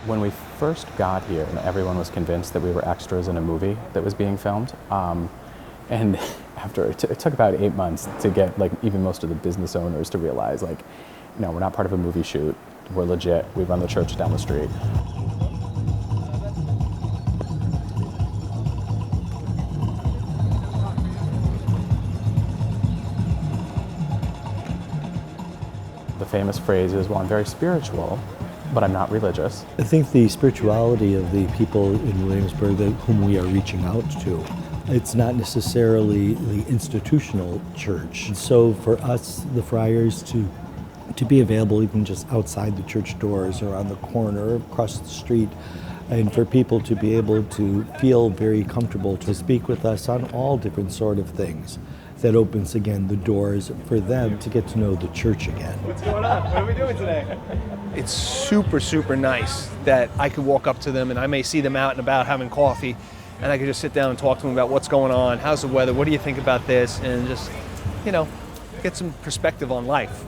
When we first got here, everyone was convinced that we were extras in a movie that was being filmed. And after it took about 8 months to get even most of the business owners to realize no, we're not part of a movie shoot. We're legit. We run the church down the street. The famous phrase is, well, I'm very spiritual, but I'm not religious. I think the spirituality of the people in Williamsburg whom we are reaching out to, it's not necessarily the institutional church. And so for us, the friars, to be available even just outside the church doors or on the corner, across the street, and for people to be able to feel very comfortable to speak with us on all different sort of things. That opens again the doors for them to get to know the church again. What's going on? What are we doing today? It's super, super nice that I could walk up to them and I may see them out and about having coffee and I could just sit down and talk to them about what's going on, how's the weather, what do you think about this, and just, get some perspective on life.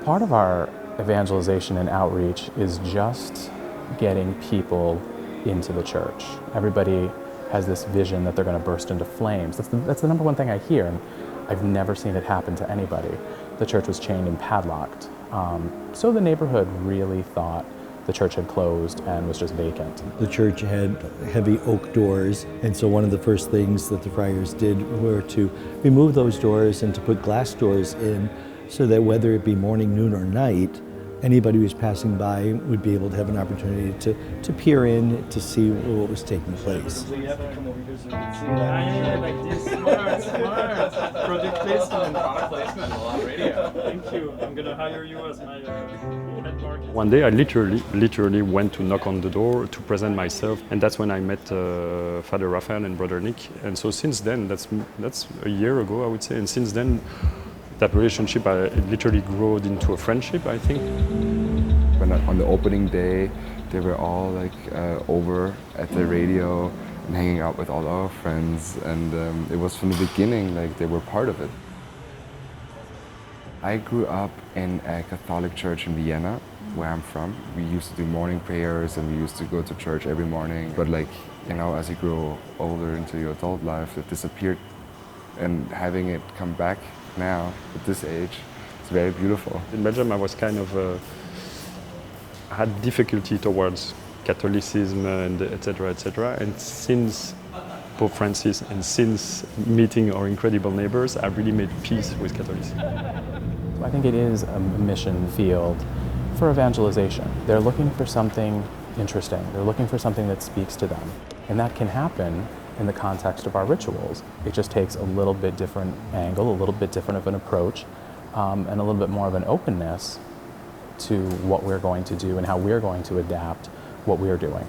Part of our evangelization and outreach is just getting people into the church. Everybody has this vision that they're going to burst into flames. That's the number one thing I hear, and I've never seen it happen to anybody. The church was chained and padlocked. So the neighborhood really thought the church had closed and was just vacant. The church had heavy oak doors, and so one of the first things that the friars did were to remove those doors and to put glass doors in, so that whether it be morning, noon, or night, anybody who's passing by would be able to have an opportunity to peer in to see what was taking place. So you have to come over here so you can see that. Like this. Smart. Project placement and product placement on radio. Thank you. I'm going to hire you as my head market. One day I literally went to knock on the door to present myself, and that's when I met Father Raphael and Brother Nick. And so since then, that's a year ago, I would say, and since then, that relationship it literally grew into a friendship, I think. When on the opening day, they were all over at the radio and hanging out with all our friends, and it was from the beginning they were part of it. I grew up in a Catholic church in Vienna, where I'm from. We used to do morning prayers and we used to go to church every morning. But as you grow older into your adult life, it disappeared, and having it come back now at this age, it's very beautiful. In Belgium, I was had difficulty towards Catholicism and etc. And since Pope Francis and since meeting our incredible neighbors, I really made peace with Catholicism. I think it is a mission field for evangelization. They're looking for something interesting. They're looking for something that speaks to them. And that can happen in the context of our rituals. It just takes a little bit different angle, a little bit different of an approach, and a little bit more of an openness to what we're going to do and how we're going to adapt what we're doing.